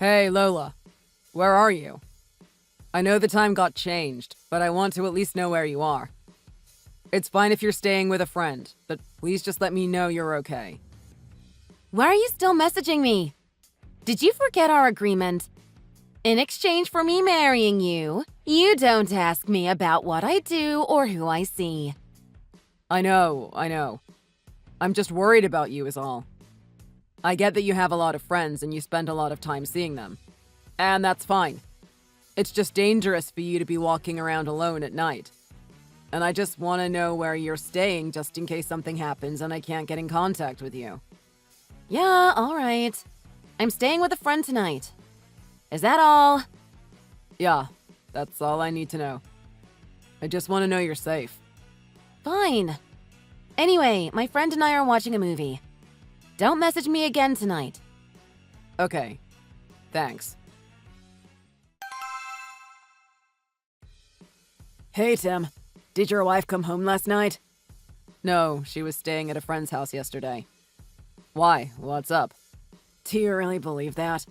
Hey, Lola. Where are you? I know the time got changed, but I want to at least know where you are. It's fine if you're staying with a friend, but please just let me know you're okay. Why are you still messaging me? Did you forget our agreement? In exchange for me marrying you, you don't ask me about what I do or who I see. I know. I'm just worried about you is all. I get that you have a lot of friends and you spend a lot of time seeing them. And that's fine. It's just dangerous for you to be walking around alone at night. And I just want to know where you're staying just in case something happens and I can't get in contact with you. Yeah, all right. I'm staying with a friend tonight. Is that all? Yeah, that's all I need to know. I just want to know you're safe. Fine. Anyway, my friend and I are watching a movie. Don't message me again tonight. Okay. Thanks. Hey, Tim. Did your wife come home last night? No, she was staying at a friend's house yesterday. Why? What's up? Do you really believe that?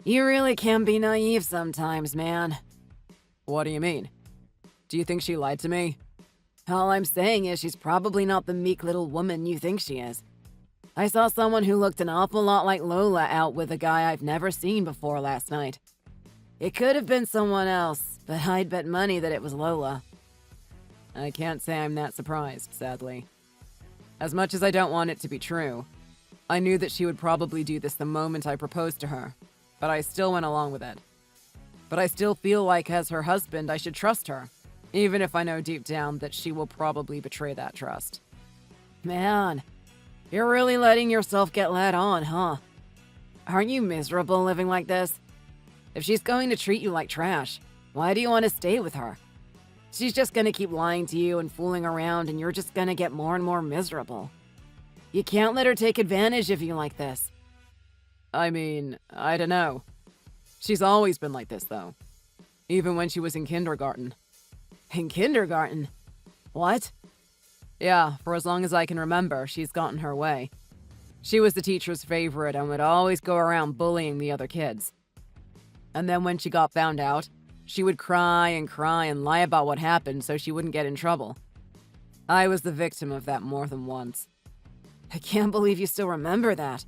You really can be naive sometimes, man. What do you mean? Do you think she lied to me? All I'm saying is she's probably not the meek little woman you think she is. I saw someone who looked an awful lot like Lola out with a guy I've never seen before last night. It could have been someone else, but I'd bet money that it was Lola. I can't say I'm that surprised, sadly. As much as I don't want it to be true, I knew that she would probably do this the moment I proposed to her, but I still went along with it. But I still feel like as her husband, I should trust her, even if I know deep down that she will probably betray that trust. Man, you're really letting yourself get led on, huh? Aren't you miserable living like this? If she's going to treat you like trash, why do you want to stay with her? She's just gonna keep lying to you and fooling around, and you're just gonna get more and more miserable. You can't let her take advantage of you like this. I mean, I don't know. She's always been like this, though. Even when she was in kindergarten. In kindergarten? What? Yeah, for as long as I can remember, she's gotten her way. She was the teacher's favorite and would always go around bullying the other kids. And then when she got found out, she would cry and lie about what happened so she wouldn't get in trouble. I was the victim of that more than once. I can't believe you still remember that.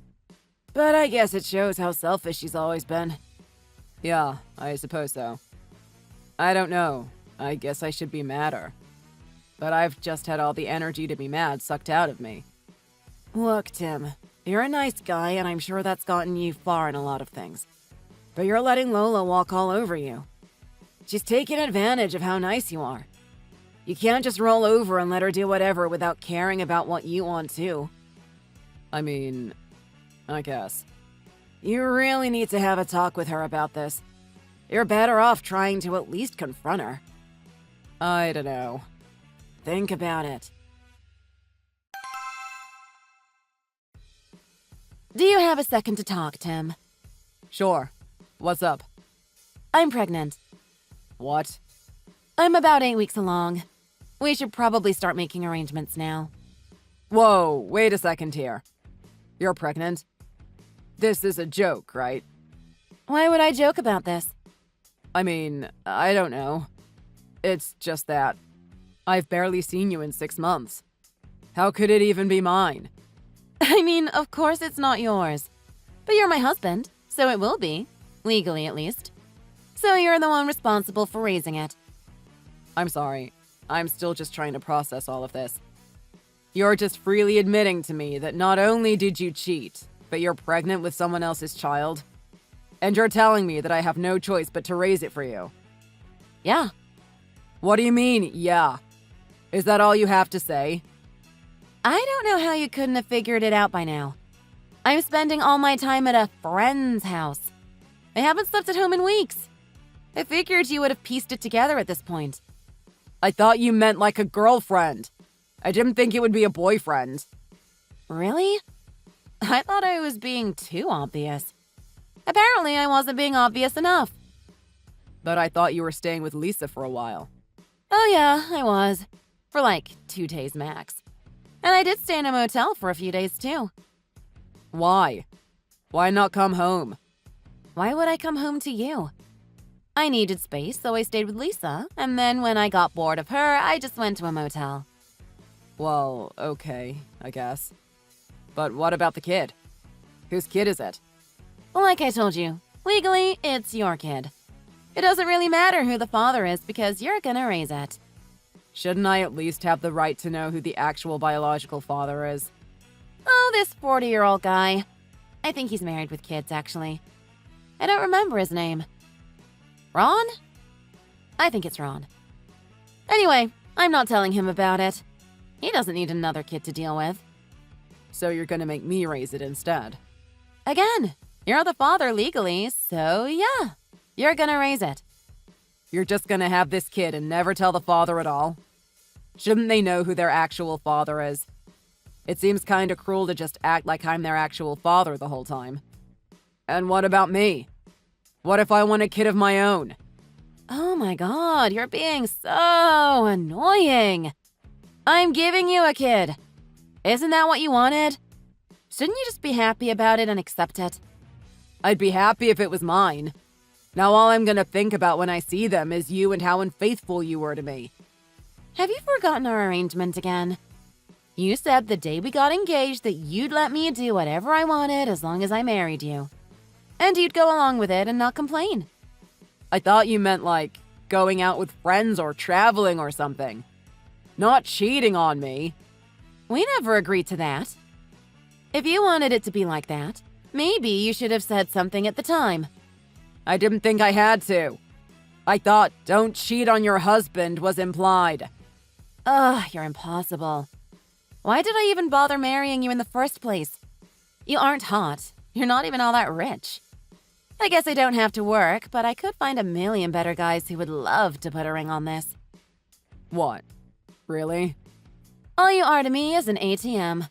But I guess it shows how selfish she's always been. Yeah, I suppose so. I don't know. I guess I should be madder. But I've just had all the energy to be mad sucked out of me. Look, Tim, you're a nice guy and I'm sure that's gotten you far in a lot of things. But you're letting Lola walk all over you. She's taking advantage of how nice you are. You can't just roll over and let her do whatever without caring about what you want too. I mean, I guess. You really need to have a talk with her about this. You're better off trying to at least confront her. I don't know. Think about it. Do you have a second to talk, Tim? Sure. What's up? I'm pregnant. What? I'm about 8 weeks along. We should probably start making arrangements now. Whoa, wait a second here. You're pregnant? This is a joke, right? Why would I joke about this? I mean, I don't know. It's just that I've barely seen you in 6 months. How could it even be mine? I mean, of course it's not yours. But you're my husband, so it will be. Legally, at least. So you're the one responsible for raising it. I'm sorry. I'm still just trying to process all of this. You're just freely admitting to me that not only did you cheat, but you're pregnant with someone else's child? And you're telling me that I have no choice but to raise it for you? Yeah. What do you mean, yeah? Is that all you have to say? I don't know how you couldn't have figured it out by now. I'm spending all my time at a friend's house. I haven't slept at home in weeks. I figured you would have pieced it together at this point. I thought you meant like a girlfriend. I didn't think it would be a boyfriend. Really? I thought I was being too obvious. Apparently, I wasn't being obvious enough. But I thought you were staying with Lisa for a while. Oh yeah, I was. For like 2 days max. And I did stay in a motel for a few days too. Why? Why not come home? Why would I come home to you? I needed space, so I stayed with Lisa, and then when I got bored of her, I just went to a motel. Well, okay, I guess. But what about the kid? Whose kid is it? Like I told you, legally, it's your kid. It doesn't really matter who the father is because you're gonna raise it. Shouldn't I at least have the right to know who the actual biological father is? Oh, this 40-year-old guy. I think he's married with kids, actually. I don't remember his name. Ron? I think it's Ron. Anyway, I'm not telling him about it. He doesn't need another kid to deal with. So you're gonna make me raise it instead? Again, you're the father legally, so yeah, you're gonna raise it. You're just gonna have this kid and never tell the father at all? Shouldn't they know who their actual father is? It seems kinda cruel to just act like I'm their actual father the whole time. And what about me? What if I want a kid of my own? Oh my god, you're being so annoying. I'm giving you a kid. Isn't that what you wanted? Shouldn't you just be happy about it and accept it? I'd be happy if it was mine. Now all I'm gonna think about when I see them is you and how unfaithful you were to me. Have you forgotten our arrangement again? You said the day we got engaged that you'd let me do whatever I wanted as long as I married you. And you'd go along with it and not complain. I thought you meant like going out with friends or traveling or something. Not cheating on me. We never agreed to that. If you wanted it to be like that, maybe you should have said something at the time. I didn't think I had to. I thought don't cheat on your husband was implied. Ugh, you're impossible. Why did I even bother marrying you in the first place? You aren't hot. You're not even all that rich. I guess I don't have to work, but I could find a million better guys who would love to put a ring on this. What? Really? All you are to me is an ATM.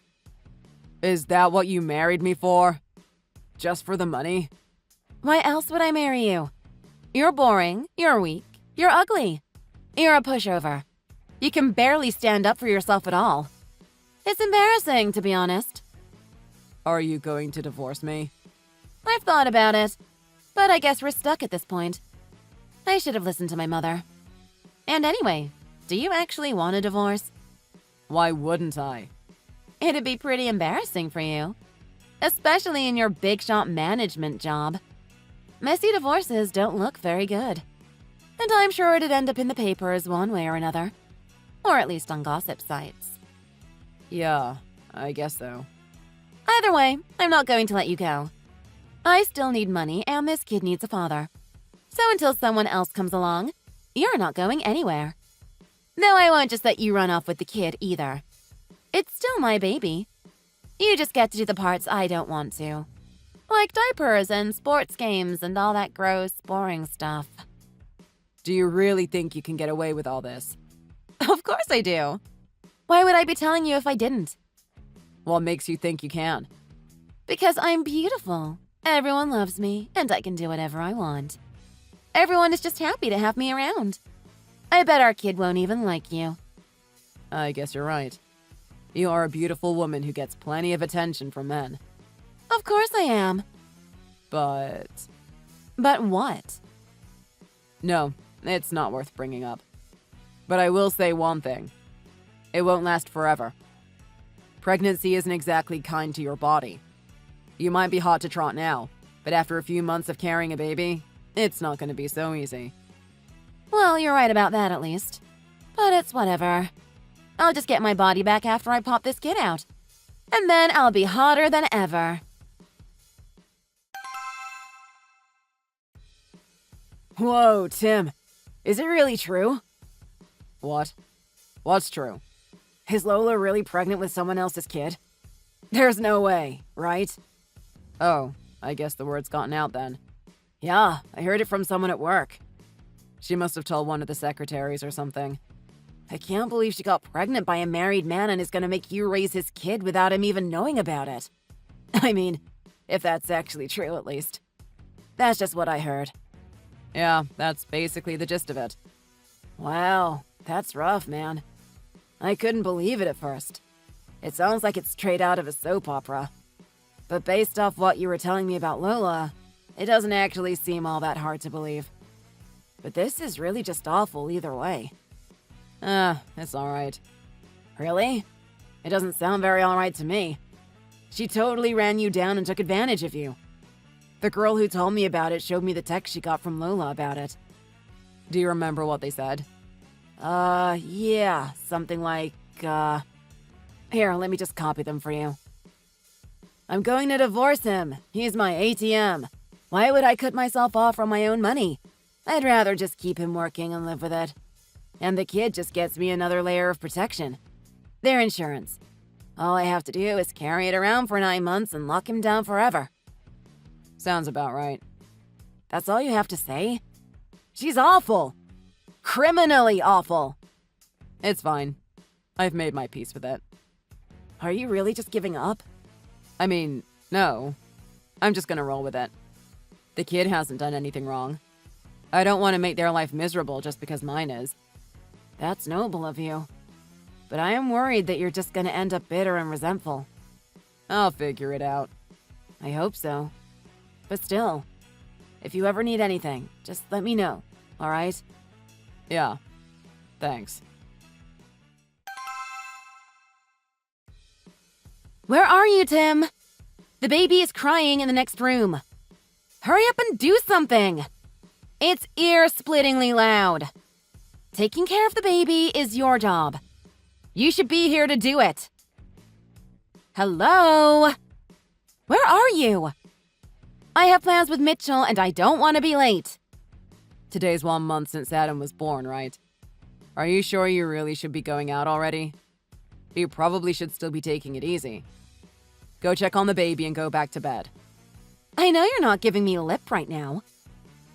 Is that what you married me for? Just for the money? Why else would I marry you? You're boring, you're weak, you're ugly. You're a pushover. You can barely stand up for yourself at all. It's embarrassing, to be honest. Are you going to divorce me? I've thought about it, but I guess we're stuck at this point. I should have listened to my mother. And anyway, do you actually want a divorce? Why wouldn't I? It'd be pretty embarrassing for you, especially in your big shot management job. Messy divorces don't look very good. And I'm sure it'd end up in the papers one way or another. Or at least on gossip sites. Yeah, I guess so. Either way, I'm not going to let you go. I still need money and this kid needs a father. So until someone else comes along, you're not going anywhere. Though I won't just let you run off with the kid either. It's still my baby. You just get to do the parts I don't want to. Like diapers and sports games and all that gross, boring stuff. Do you really think you can get away with all this? Of course I do. Why would I be telling you if I didn't? What makes you think you can? Because I'm beautiful. Everyone loves me, and I can do whatever I want. Everyone is just happy to have me around. I bet our kid won't even like you. I guess you're right. You are a beautiful woman who gets plenty of attention from men. Of course I am. But what? no, it's not worth bringing up. But I will say one thing. It won't last forever. Pregnancy isn't exactly kind to your body. You might be hot to trot now, but after a few months of carrying a baby, it's not going to be so easy. Well, you're right about that at least. But it's whatever. I'll just get my body back after I pop this kid out. And then I'll be hotter than ever. Whoa, Tim. Is it really true? What? What's true? Is Lola really pregnant with someone else's kid? There's no way, right? Oh, I guess the word's gotten out then. Yeah, I heard it from someone at work. She must have told one of the secretaries or something. I can't believe she got pregnant by a married man and is gonna make you raise his kid without him even knowing about it. I mean, if that's actually true at least. That's just what I heard. Yeah, that's basically the gist of it. Wow, that's rough, man. I couldn't believe it at first. It sounds like it's straight out of a soap opera. But based off what you were telling me about Lola, it doesn't actually seem all that hard to believe. But this is really just awful either way. It's alright. Really? It doesn't sound very alright to me. She totally ran you down and took advantage of you. The girl who told me about it showed me the text she got from Lola about it. Do you remember what they said? Yeah, something like, Here, let me just copy them for you. I'm going to divorce him. He's my ATM. Why would I cut myself off from my own money? I'd rather just keep him working and live with it. And the kid just gets me another layer of protection. Their insurance. All I have to do is carry it around for 9 months and lock him down forever. Sounds about right. That's all you have to say? She's awful. Criminally awful. It's fine. I've made my peace with it. Are you really just giving up? I mean, no. I'm just gonna roll with it. The kid hasn't done anything wrong. I don't want to make their life miserable just because mine is. That's noble of you. But I am worried that you're just gonna end up bitter and resentful. I'll figure it out. I hope so. But still, if you ever need anything, just let me know, alright? Yeah. Thanks. Where are you, Tim? The baby is crying in the next room. Hurry up and do something! It's ear-splittingly loud. Taking care of the baby is your job. You should be here to do it. Hello? Where are you? I have plans with Mitchell and I don't want to be late. Today's 1 month since Adam was born, right? Are you sure you really should be going out already? You probably should still be taking it easy. Go check on the baby and go back to bed. I know you're not giving me lip right now.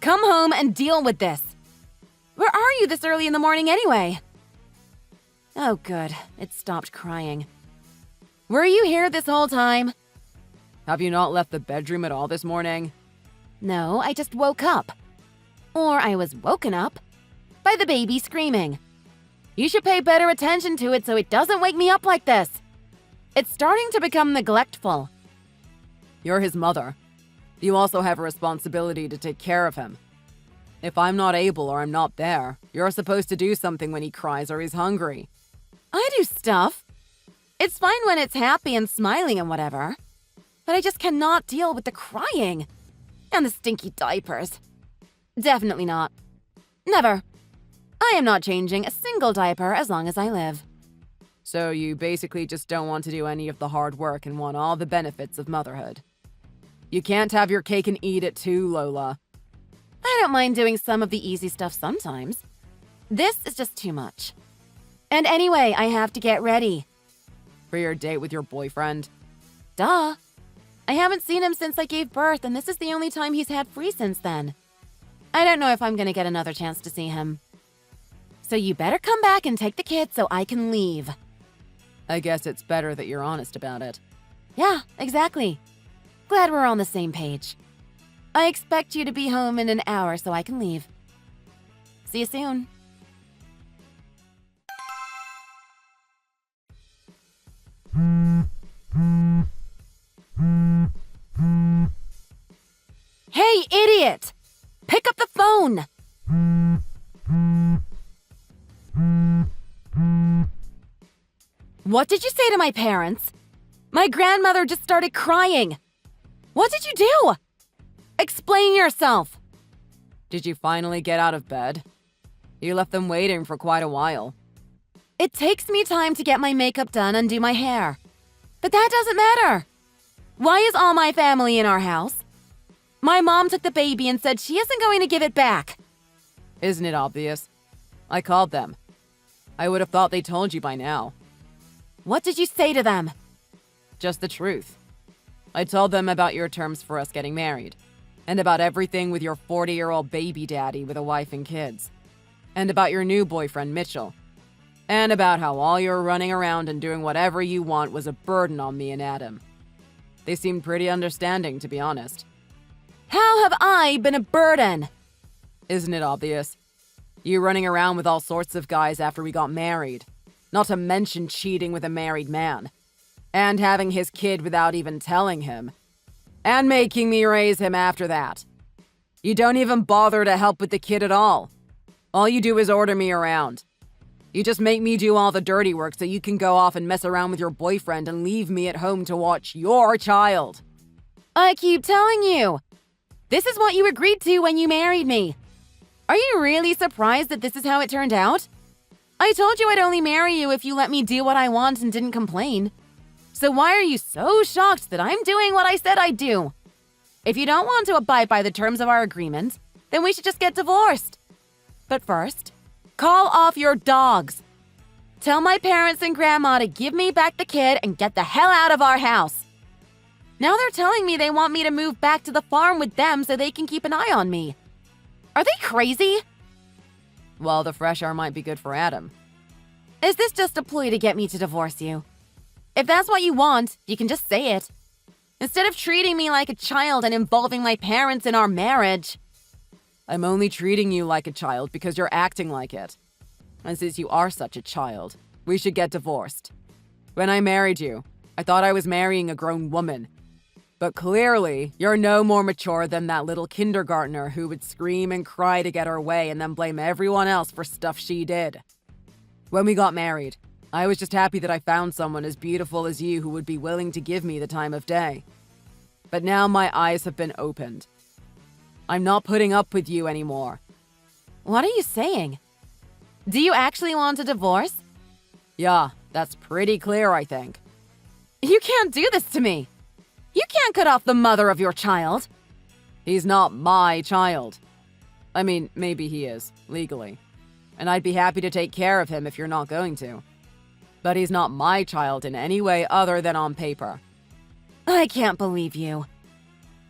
Come home and deal with this. Where are you this early in the morning anyway? Oh, good. It stopped crying. Were you here this whole time? Have you not left the bedroom at all this morning? No, I just woke up. Or I was woken up by the baby screaming. You should pay better attention to it so it doesn't wake me up like this. It's starting to become neglectful. You're his mother. You also have a responsibility to take care of him. If I'm not able or I'm not there, you're supposed to do something when he cries or he's hungry. I do stuff. It's fine when it's happy and smiling and whatever. But I just cannot deal with the crying. And the stinky diapers. Definitely not. Never. I am not changing a single diaper as long as I live. So you basically just don't want to do any of the hard work and want all the benefits of motherhood. You can't have your cake and eat it too, Lola. I don't mind doing some of the easy stuff sometimes. This is just too much. And anyway, I have to get ready. For your date with your boyfriend? Duh. I haven't seen him since I gave birth, and this is the only time he's had free since then. I don't know if I'm gonna get another chance to see him. So you better come back and take the kids so I can leave. I guess it's better that you're honest about it. Yeah, exactly. Glad we're on the same page. I expect you to be home in an hour so I can leave. See you soon. Hey, idiot! Pick up the phone! What did you say to my parents? My grandmother just started crying. What did you do? Explain yourself. Did you finally get out of bed? You left them waiting for quite a while. It takes me time to get my makeup done and do my hair. But that doesn't matter. Why is all my family in our house? My mom took the baby and said she isn't going to give it back. Isn't it obvious? I called them. I would have thought they told you by now. What did you say to them? Just the truth. I told them about your terms for us getting married, and about everything with your 40-year-old baby daddy with a wife and kids, and about your new boyfriend, Mitchell, and about how all your running around and doing whatever you want was a burden on me and Adam. They seemed pretty understanding, to be honest. How have I been a burden? Isn't it obvious? You running around with all sorts of guys after we got married, not to mention cheating with a married man, and having his kid without even telling him, and making me raise him after that. You don't even bother to help with the kid at all. All you do is order me around. You just make me do all the dirty work so you can go off and mess around with your boyfriend and leave me at home to watch your child. I keep telling you. This is what you agreed to when you married me. Are you really surprised that this is how it turned out? I told you I'd only marry you if you let me do what I want and didn't complain. So why are you so shocked that I'm doing what I said I'd do? If you don't want to abide by the terms of our agreement, then we should just get divorced. But first, call off your dogs. Tell my parents and grandma to give me back the kid and get the hell out of our house. Now they're telling me they want me to move back to the farm with them so they can keep an eye on me. Are they crazy? Well, the fresh air might be good for Adam. Is this just a ploy to get me to divorce you? If that's what you want, you can just say it. Instead of treating me like a child and involving my parents in our marriage. I'm only treating you like a child because you're acting like it. And since you are such a child, we should get divorced. When I married you, I thought I was marrying a grown woman. But clearly, you're no more mature than that little kindergartner who would scream and cry to get her way and then blame everyone else for stuff she did. When we got married, I was just happy that I found someone as beautiful as you who would be willing to give me the time of day. But now my eyes have been opened. I'm not putting up with you anymore. What are you saying? Do you actually want a divorce? Yeah, that's pretty clear, I think. You can't do this to me. You can't cut off the mother of your child. He's not my child. I mean, maybe he is, legally. And I'd be happy to take care of him if you're not going to. But he's not my child in any way other than on paper. I can't believe you.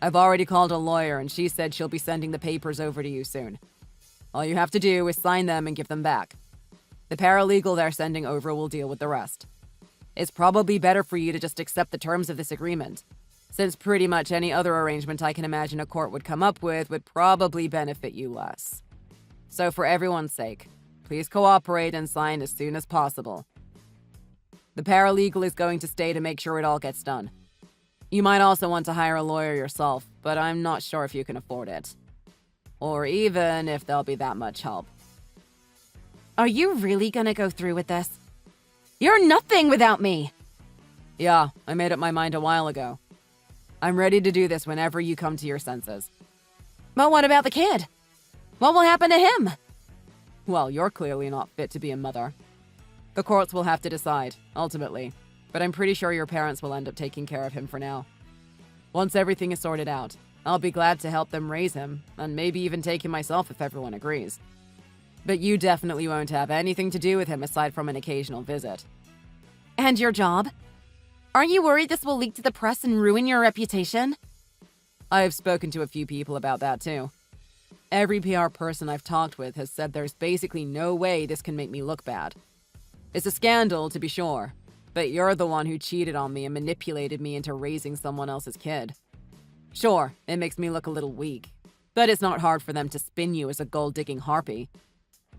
I've already called a lawyer and she said she'll be sending the papers over to you soon. All you have to do is sign them and give them back. The paralegal they're sending over will deal with the rest. It's probably better for you to just accept the terms of this agreement, since pretty much any other arrangement I can imagine a court would come up with would probably benefit you less. So for everyone's sake, please cooperate and sign as soon as possible. The paralegal is going to stay to make sure it all gets done. You might also want to hire a lawyer yourself, but I'm not sure if you can afford it. Or even if there'll be that much help. Are you really gonna go through with this? You're nothing without me! Yeah, I made up my mind a while ago. I'm ready to do this whenever you come to your senses. But what about the kid? What will happen to him? Well, you're clearly not fit to be a mother. The courts will have to decide, ultimately, but I'm pretty sure your parents will end up taking care of him for now. Once everything is sorted out, I'll be glad to help them raise him, and maybe even take him myself if everyone agrees. But you definitely won't have anything to do with him aside from an occasional visit. And your job? Aren't you worried this will leak to the press and ruin your reputation? I've spoken to a few people about that too. Every PR person I've talked with has said there's basically no way this can make me look bad. It's a scandal, to be sure, but you're the one who cheated on me and manipulated me into raising someone else's kid. Sure, it makes me look a little weak, but it's not hard for them to spin you as a gold-digging harpy.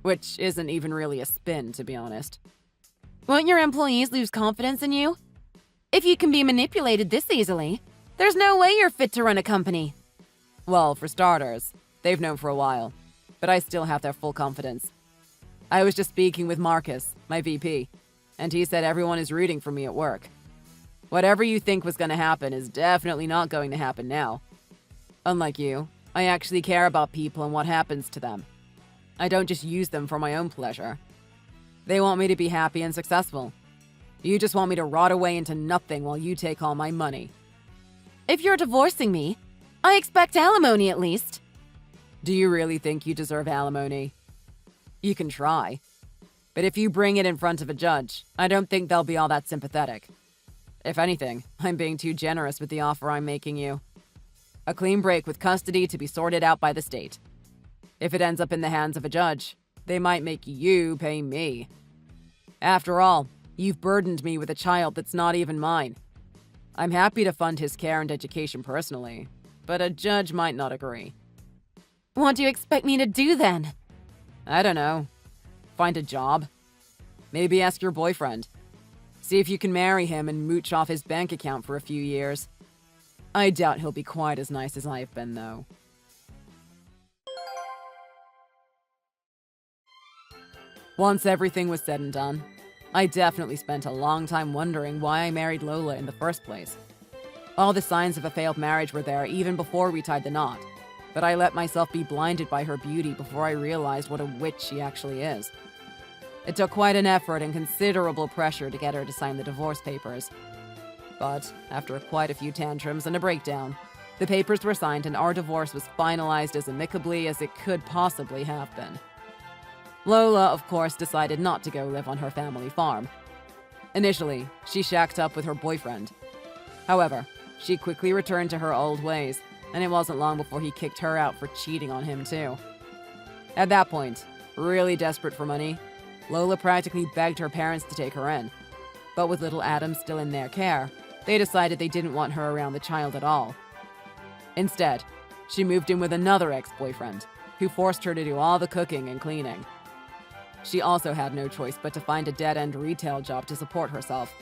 Which isn't even really a spin, to be honest. Won't your employees lose confidence in you? If you can be manipulated this easily, there's no way you're fit to run a company. Well, for starters, they've known for a while, but I still have their full confidence. I was just speaking with Marcus, my VP, and he said everyone is rooting for me at work. Whatever you think was going to happen is definitely not going to happen now. Unlike you, I actually care about people and what happens to them. I don't just use them for my own pleasure. They want me to be happy and successful. You just want me to rot away into nothing while you take all my money. If you're divorcing me, I expect alimony at least. Do you really think you deserve alimony? You can try. But if you bring it in front of a judge, I don't think they'll be all that sympathetic. If anything, I'm being too generous with the offer I'm making you. A clean break with custody to be sorted out by the state. If it ends up in the hands of a judge, they might make you pay me. After all, you've burdened me with a child that's not even mine. I'm happy to fund his care and education personally, but a judge might not agree. What do you expect me to do then? I don't know. Find a job. Maybe ask your boyfriend. See if you can marry him and mooch off his bank account for a few years. I doubt he'll be quite as nice as I've been, though. Once everything was said and done, I definitely spent a long time wondering why I married Lola in the first place. All the signs of a failed marriage were there even before we tied the knot, but I let myself be blinded by her beauty before I realized what a witch she actually is. It took quite an effort and considerable pressure to get her to sign the divorce papers. But after quite a few tantrums and a breakdown, the papers were signed and our divorce was finalized as amicably as it could possibly have been. Lola, of course, decided not to go live on her family farm. Initially, she shacked up with her boyfriend. However, she quickly returned to her old ways, and it wasn't long before he kicked her out for cheating on him too. At that point, really desperate for money, Lola practically begged her parents to take her in. But with little Adam still in their care, they decided they didn't want her around the child at all. Instead, she moved in with another ex-boyfriend, who forced her to do all the cooking and cleaning. She also had no choice but to find a dead-end retail job to support herself,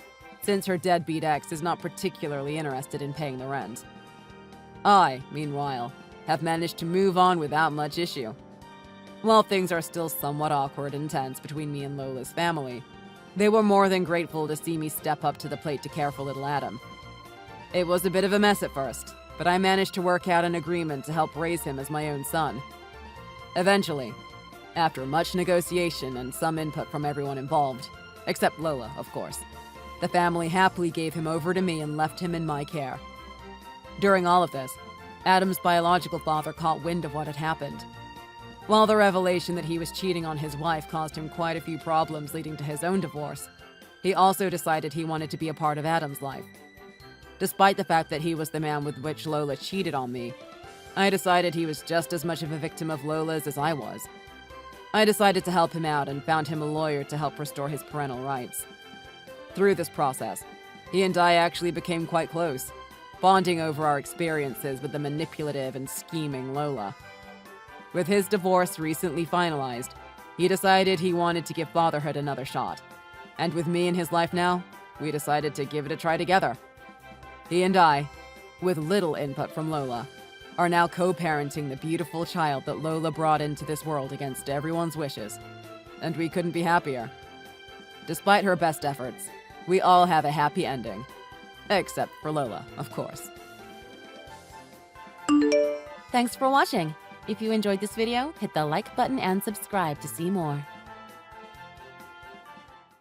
since her deadbeat ex is not particularly interested in paying the rent. I, meanwhile, have managed to move on without much issue. While things are still somewhat awkward and tense between me and Lola's family, they were more than grateful to see me step up to the plate to care for little Adam. It was a bit of a mess at first, but I managed to work out an agreement to help raise him as my own son. Eventually, after much negotiation and some input from everyone involved, except Lola, of course, the family happily gave him over to me and left him in my care. During all of this, Adam's biological father caught wind of what had happened. While the revelation that he was cheating on his wife caused him quite a few problems leading to his own divorce, he also decided he wanted to be a part of Adam's life. Despite the fact that he was the man with which Lola cheated on me, I decided he was just as much of a victim of Lola's as I was. I decided to help him out and found him a lawyer to help restore his parental rights. Through this process, he and I actually became quite close, bonding over our experiences with the manipulative and scheming Lola. With his divorce recently finalized, he decided he wanted to give fatherhood another shot. And with me in his life now, we decided to give it a try together. He and I, with little input from Lola, are now co-parenting the beautiful child that Lola brought into this world against everyone's wishes. And we couldn't be happier. Despite her best efforts, we all have a happy ending. Except for Lola, of course. Thanks for watching. If you enjoyed this video, hit the like button and subscribe to see more.